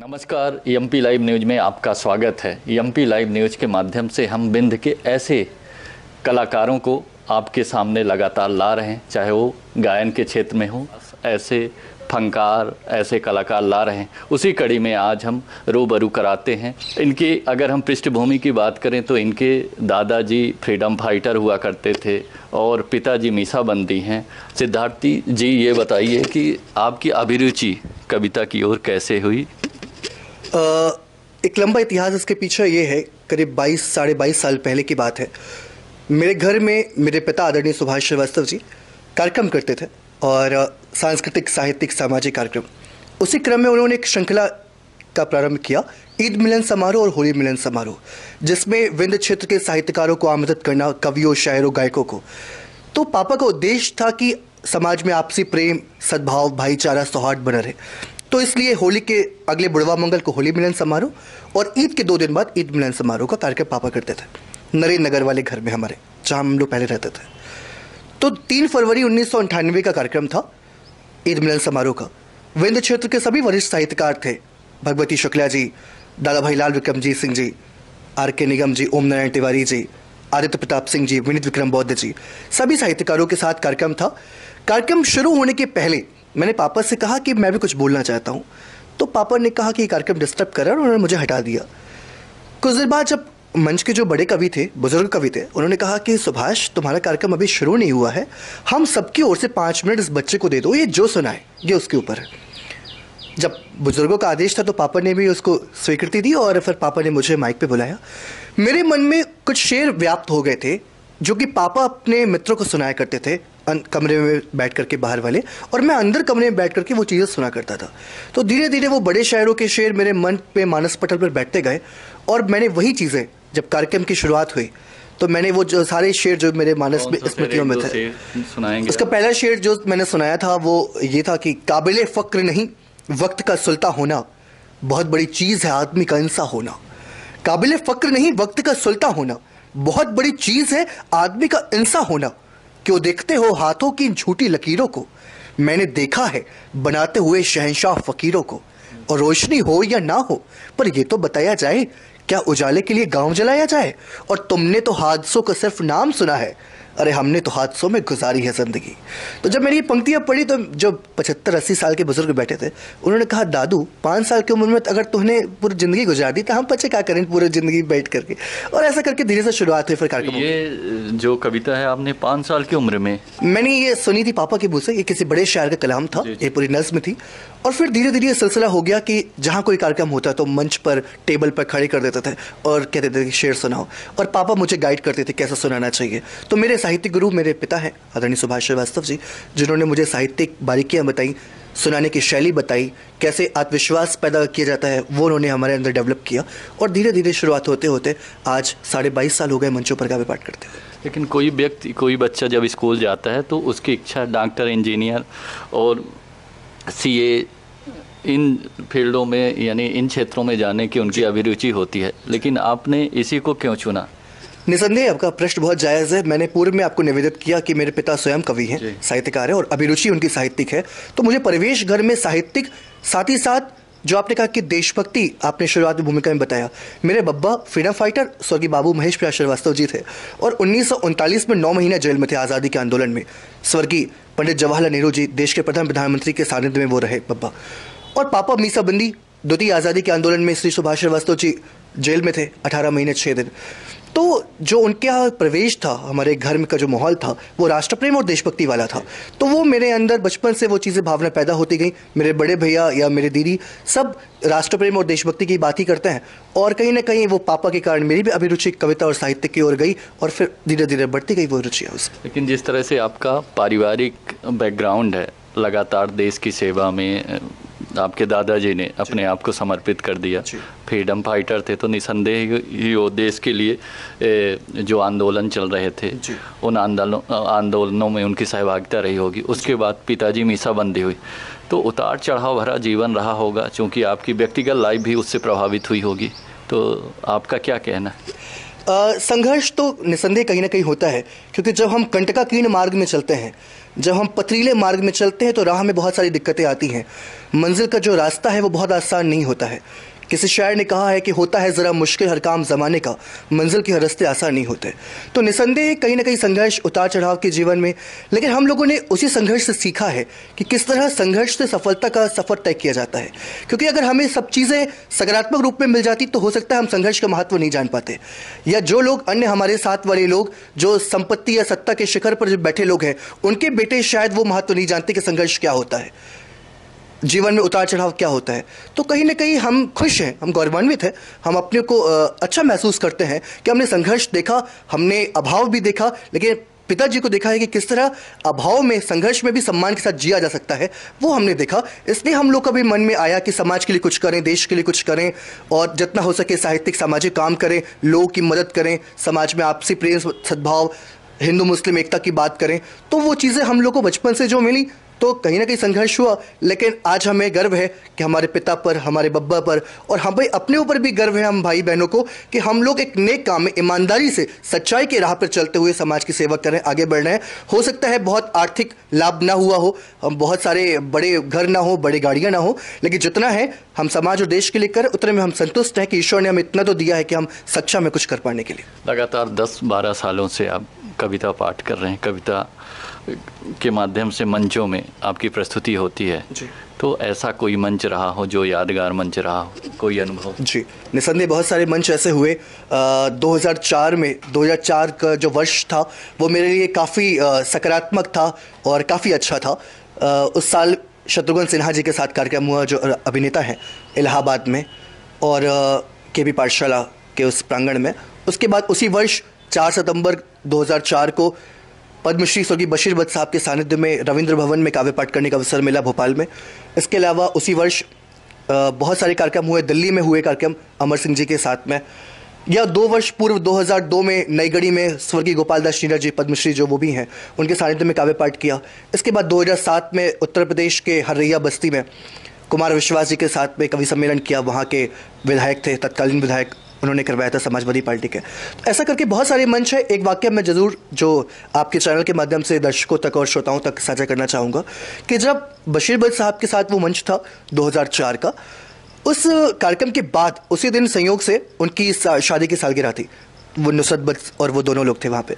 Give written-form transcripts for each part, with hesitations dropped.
नमस्कार, MP live news में आपका स्वागत है। एमपी लाइव न्यूज़ के माध्यम से हम बिंद के ऐसे कलाकारों को आपके सामने लगातार ला रहे हैं, चाहे वो गायन के क्षेत्र में हो, ऐसे फनकार ऐसे कलाकार ला रहे हैं। उसी कड़ी में आज हम रूबरू कराते हैं इनकी। अगर हम पृष्ठभूमि की बात करें तो इनके दादाजी फ्रीडम फाइटर हुआ करते थे और पिताजी मीसाबंदी हैं। सिद्धार्थी जी, ये बताइए कि आपकी अभिरुचि कविता की ओर कैसे हुई? एक लंबा इतिहास इसके पीछे ये है। करीब 22-22.5 साल पहले की बात है। मेरे घर में मेरे पिता आदरणीय सुभाष श्रीवास्तव जी कार्यक्रम करते थे और सांस्कृतिक, साहित्यिक, सामाजिक कार्यक्रम। उसी क्रम में उन्होंने एक श्रृंखला का प्रारंभ किया, ईद मिलन समारोह और होली मिलन समारोह, जिसमें विंध्य क्षेत्र के साहित्यकारों को आमंत्रित करना, कवियों, शायरों, गायकों को। तो पापा का उद्देश्य था कि समाज में आपसी प्रेम, सद्भाव, भाईचारा, सौहार्द बना रहे। तो इसलिए होली के अगले बुढ़वा मंगल को होली मिलन समारोह और ईद के 2 दिन बाद ईद मिलन समारोह का कार्यक्रम पापा करते थे नरेंद्र नगर वाले घर में हमारे, जहाँ हम लोग पहले रहते थे। तो 3 फरवरी 1998 का कार्यक्रम था ईद मिलन समारोह का। विंध्य क्षेत्र के सभी वरिष्ठ साहित्यकार थे, भगवती शुक्ला जी, दादा भाई लाल विक्रमजीत सिंह जी, R.K. निगम जी, ओम नारायण तिवारी जी, आदित्य प्रताप सिंह जी, विनीत विक्रम बौद्ध जी, सभी साहित्यकारों के साथ कार्यक्रम था। कार्यक्रम शुरू होने के पहले मैंने पापा से कहा कि मैं भी कुछ बोलना चाहता हूँ। तो पापा ने कहा कि ये कार्यक्रम डिस्टर्ब कर रहा है और उन्होंने मुझे हटा दिया। कुछ देर बाद जब मंच के जो बड़े कवि थे, बुजुर्ग कवि थे, उन्होंने कहा कि सुभाष, तुम्हारा कार्यक्रम अभी शुरू नहीं हुआ है, हम सबकी ओर से 5 मिनट इस बच्चे को दे दो, ये जो सुनाए ये उसके ऊपर है। जब बुजुर्गों का आदेश था तो पापा ने भी उसको स्वीकृति दी और फिर पापा ने मुझे माइक पे बुलाया। मेरे मन में कुछ शेर व्याप्त हो गए थे जो कि पापा अपने मित्रों को सुनाया करते थे कमरे में बैठ करके, बाहर वाले, और मैं अंदर कमरे में बैठ करके वो चीज़ें सुना करता था। तो धीरे धीरे वो बड़े शायरों के शेर मेरे मन पे, मानस पटल पर बैठते गए और मैंने वही चीज़ें, जब कार्यक्रम की शुरुआत हुई तो मैंने वो जो सारे शेर जो मेरे मानस में, स्मृतियों में थे, उसका पहला शेर जो मैंने सुनाया था वो ये था कि काबिले फ़क्र नहीं वक्त का सुल्ता होना, बहुत बड़ी चीज़ है आदमी का इंसान होना। काबिले फ़क्र नहीं वक्त का सुल्ता होना, बहुत बड़ी चीज़ है आदमी का इंसान होना। क्यों देखते हो हाथों की झूठी लकीरों को, मैंने देखा है बनाते हुए शहंशाह फकीरों को। और रोशनी हो या ना हो, पर ये तो बताया जाए, क्या उजाले के लिए गांव जलाया जाए? और तुमने तो हादसों का सिर्फ नाम सुना है, अरे हमने तो हादसों में गुजारी है जिंदगी। तो जब मैंने ये पंक्तियां पढ़ी तो जो 75-80 साल के बुजुर्ग बैठे थे, उन्होंने कहा, दादू 5 साल की उम्र में अगर तुमने पूरी जिंदगी गुजार दी तो हम बच्चे क्या करें पूरी जिंदगी बैठ करके। और ऐसा करके धीरे से शुरुआत हुई फिर कार्यक्रम। ये जो कविता है आपने 5 साल की उम्र में मैंने ये सुनी थी पापा के मुंह से, ये किसी बड़े शायर का कलाम था, ये पूरी नज्म थी। और फिर धीरे धीरे ये सिलसिला हो गया कि जहाँ कोई कार्यक्रम होता तो मंच पर, टेबल पर खड़े कर देते थे और कहते थे कि शेर सुनाओ, और पापा मुझे गाइड करते थे कैसा सुनाना चाहिए। तो मेरे साहित्यिक गुरु मेरे पिता हैं आदरणीय सुभाष श्रीवास्तव जी, जिन्होंने मुझे साहित्यिक बारीकियाँ बताई, सुनाने की शैली बताई, कैसे आत्मविश्वास पैदा किया जाता है, वो उन्होंने हमारे अंदर डेवलप किया। और धीरे धीरे शुरुआत होते होते आज 22.5 साल हो गए मंचों पर काव्य पाठ करते हुए। लेकिन कोई व्यक्ति, कोई बच्चा जब स्कूल जाता है तो उसकी इच्छा डॉक्टर, इंजीनियर और CA इन फील्डों में, यानी इन क्षेत्रों में जाने की उनकी अभिरुचि होती है, लेकिन आपने इसी को क्यों चुना? निसंदेह आपका प्रश्न बहुत जायज़ है। मैंने पूर्व में आपको निवेदित किया कि मेरे पिता स्वयं कवि हैं, साहित्यकार हैं और अभिरुचि उनकी साहित्यिक है। तो मुझे परिवेश घर में साहित्यिक, साथ ही साथ जो आपने कहा कि देशभक्ति, आपने शुरुआत में भूमिका में बताया, मेरे बब्बा फ्रीडम फाइटर स्वर्गीय बाबू महेश प्रयास श्रीवास्तव जी थे और 1939 में 9 महीने जेल में थे आज़ादी के आंदोलन में। स्वर्गीय पंडित जवाहरलाल नेहरू जी, देश के प्रथम प्रधानमंत्री के सानिध्य में वो रहे बब्बा। और पापा मीसाबंदी, द्वितीय आज़ादी के आंदोलन में श्री सुभाष श्रीवास्तव जी जेल में थे 18 महीने 6 दिन। तो जो उनके यहाँ प्रवेश था, हमारे घर में का जो माहौल था, वो राष्ट्र प्रेम और देशभक्ति वाला था। तो वो मेरे अंदर बचपन से वो चीज़ें, भावना पैदा होती गई। मेरे बड़े भैया या मेरे दीदी सब राष्ट्र प्रेम और देशभक्ति की बात ही करते हैं, और कहीं ना कहीं वो पापा के कारण मेरी भी अभिरुचि कविता और साहित्य की ओर गई और फिर धीरे धीरे बढ़ती गई वो रुचियाँ उसमें। लेकिन जिस तरह से आपका पारिवारिक बैकग्राउंड है, लगातार देश की सेवा में आपके दादाजी ने अपने आप को समर्पित कर दिया, फ्रीडम फाइटर थे, तो निसंदेह ही वो देश के लिए जो आंदोलन चल रहे थे उन आंदोलनों में उनकी सहभागिता रही होगी। उसके बाद पिताजी मीसाबंदी हुई, तो उतार चढ़ाव भरा जीवन रहा होगा, क्योंकि आपकी व्यक्तिगत लाइफ भी उससे प्रभावित हुई होगी। तो आपका क्या कहना है? संघर्ष तो निसंदेह कहीं ना कहीं होता है, क्योंकि जब हम कंटकाकीर्ण मार्ग में चलते हैं, जब हम पथरीले मार्ग में चलते हैं तो राह में बहुत सारी दिक्कतें आती हैं। मंजिल का जो रास्ता है वो बहुत आसान नहीं होता है। किसी शायर ने कहा है कि होता है ज़रा मुश्किल हर काम ज़माने का, मंजिल के हर रास्ते आसान नहीं होते। तो निसंदेह कहीं ना कहीं संघर्ष, उतार चढ़ाव के जीवन में, लेकिन हम लोगों ने उसी संघर्ष से सीखा है कि किस तरह संघर्ष से सफलता का सफ़र तय किया जाता है। क्योंकि अगर हमें सब चीज़ें सकारात्मक रूप में मिल जाती तो हो सकता है हम संघर्ष का महत्व नहीं जान पाते, या जो लोग अन्य हमारे साथ वाले लोग जो संपत्ति या सत्ता के शिखर पर जो बैठे लोग हैं, उनके बेटे शायद वो महत्व नहीं जानते कि संघर्ष क्या होता है, जीवन में उतार चढ़ाव क्या होता है। तो कहीं ना कहीं हम खुश हैं, हम गौरवान्वित हैं, हम अपने को अच्छा महसूस करते हैं कि हमने संघर्ष देखा, हमने अभाव भी देखा, लेकिन पिताजी को देखा है कि किस तरह अभाव में, संघर्ष में भी सम्मान के साथ जिया जा सकता है, वो हमने देखा। इसलिए हम लोग का भी मन में आया कि समाज के लिए कुछ करें, देश के लिए कुछ करें, और जितना हो सके साहित्यिक सामाजिक काम करें, लोगों की मदद करें, समाज में आपसी प्रेम सद्भाव, हिंदू मुस्लिम एकता की बात करें। तो वो चीज़ें हम लोग को बचपन से जो मिली, तो कहीं ना कहीं संघर्ष हुआ, लेकिन आज हमें गर्व है कि हमारे पिता पर, हमारे बब्बा पर, और हमें अपने ऊपर भी गर्व है, हम भाई बहनों को, कि हम लोग एक नेक काम में ईमानदारी से, सच्चाई के राह पर चलते हुए समाज की सेवा कर रहे हैं, आगे बढ़ रहे हैं। हो सकता है बहुत आर्थिक लाभ ना हुआ हो, हम बहुत सारे बड़े घर ना हो, बड़ी गाड़ियाँ ना हो, लेकिन जितना है हम समाज और देश के लिए करें, उतने में हम संतुष्ट हैं कि ईश्वर ने हमें इतना तो दिया है कि हम सच्चा में कुछ कर पाने के लिए। लगातार 10-12 सालों से आप कविता पाठ कर रहे हैं, कविता के माध्यम से मंचों में आपकी प्रस्तुति होती है जी। तो ऐसा कोई मंच रहा हो जो यादगार मंच रहा हो, कोई अनुभव? जी, निसंदेह बहुत सारे मंच ऐसे हुए। 2004 में, 2004 का जो वर्ष था वो मेरे लिए काफ़ी सकारात्मक था और काफ़ी अच्छा था। उस साल शत्रुघ्न सिन्हा जी के साथ कार्यक्रम हुआ, जो अभिनेता हैं, इलाहाबाद में, और केबी पाठशाला के उस प्रांगण में। उसके बाद उसी वर्ष 4 सितंबर 2004 को पद्मश्री स्वर्गीय बशीर बद्र साहब के सानिध्य में रविंद्र भवन में काव्य पाठ करने का अवसर मिला, भोपाल में। इसके अलावा उसी वर्ष बहुत सारे कार्यक्रम हुए। दिल्ली में हुए कार्यक्रम अमर सिंह जी के साथ में, या 2 वर्ष पूर्व 2002 में नई गढ़ी में स्वर्गीय गोपाल दास नीरज जी, पद्मश्री जो वो भी हैं, उनके सानिध्य में काव्य पाठ किया। इसके बाद 2007 में उत्तर प्रदेश के हरैया बस्ती में कुमार विश्वास जी के साथ में कवि सम्मेलन किया। वहाँ के विधायक थे, तत्कालीन विधायक, उन्होंने करवाया था समाजवादी पार्टी के। तो ऐसा करके बहुत सारे मंच है। एक वाक्य मैं जरूर जो आपके चैनल के माध्यम से दर्शकों तक और श्रोताओं तक साझा करना चाहूँगा कि जब बशीर बद्र साहब के साथ वो मंच था 2004 का, उस कार्यक्रम के बाद उसी दिन संयोग से उनकी शादी की सालगिरह थी। वो नुसरत बद्र और वो दोनों लोग थे वहाँ पे।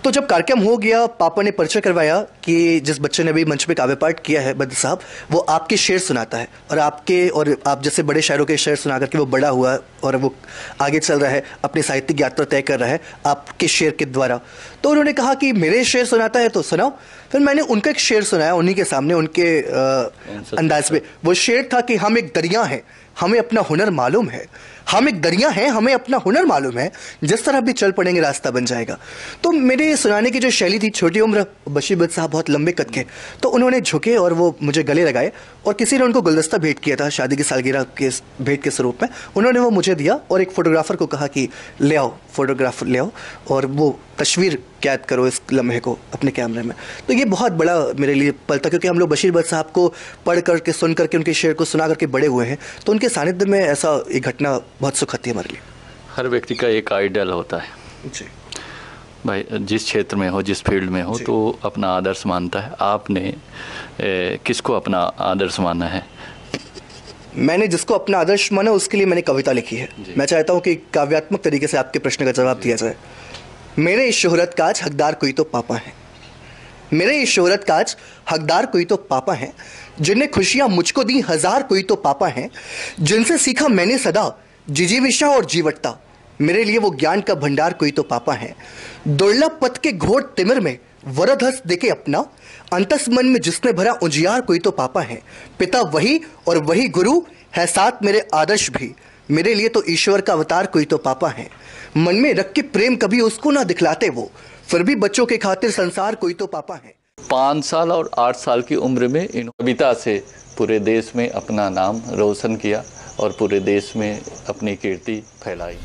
तो जब कार्यक्रम हो गया, पापा ने परिचय करवाया कि जिस बच्चे ने भी मंच पे काव्य पाठ किया है, बद्र साहब, वो आपके शेर सुनाता है, और आप जैसे बड़े शायरों के शेर सुना करके वो बड़ा हुआ और वो आगे चल रहा है, अपनी साहित्यिक यात्रा तय कर रहा है आपके शेर के द्वारा। तो उन्होंने कहा कि मेरे शेर सुनाता है तो सुनाओ। फिर मैंने उनका एक शेर सुनाया उन्हीं के सामने, उनके अंदाज में। वो शेर था कि हम एक दरिया हैं, हमें अपना हुनर मालूम है। हम एक दरिया हैं, हमें अपना हुनर मालूम है, जिस तरह भी चल पड़ेंगे रास्ता बन जाएगा। तो मेरे सुनाने की जो शैली थी, छोटी उम्र, बशीर बद्र साहब बहुत लंबे कद के, तो उन्होंने झुके और वो मुझे गले लगाए, और किसी ने उनको गुलदस्ता भेंट किया था शादी की सालगिरह के भेंट के स्वरूप में। उन्होंने वो मुझे दिया और एक फोटोग्राफर को कहा कि ले आओ, फोटोग्राफ ले आओ और वो तस्वीर कैद करो इस लम्हे को अपने कैमरे में। तो ये बहुत बड़ा मेरे लिए पल था, क्योंकि हम लोग बशीर बद्र साहब को पढ़ करके, सुन करके, उनके शेर को सुना करके बड़े हुए हैं। तो उनके सानिध्य में ऐसा एक घटना बहुत सुखद थी हमारे लिए। हर व्यक्ति का एक आइडल होता है जी भाई, जिस क्षेत्र में हो, जिस फील्ड में हो, तो अपना आदर्श मानता है। आपने किसको अपना आदर्श माना है? मैंने जिसको अपना आदर्श माना उसके लिए मैंने कविता लिखी है। मैं चाहता हूँ कि काव्यात्मक तरीके से आपके प्रश्न का जवाब दिया जाए। मेरे इस शोहरत काज हकदार कोई तो पापा है, मेरे इस शोहरत काज हकदार कोई तो पापा है, जिन्हें खुशियां मुझको दी हजार कोई तो पापा हैं, जिनसे सीखा मैंने सदा जिजीविषा और जीवटता, मेरे लिए वो ज्ञान का भंडार कोई तो पापा है। दुर्लभ पथ के घोर तिमिर में वरद हंस देके अपना, अंतस मन में जिसने भरा उजियार कोई तो पापा है। पिता वही और वही गुरु है, साथ मेरे आदर्श भी, मेरे लिए तो ईश्वर का अवतार कोई तो पापा है। मन में रख के प्रेम कभी उसको ना दिखलाते वो, फिर भी बच्चों के खातिर संसार कोई तो पापा है। 5 साल और 8 साल की उम्र में इन कविता से पूरे देश में अपना नाम रोशन किया और पूरे देश में अपनी कीर्ति फैलाई।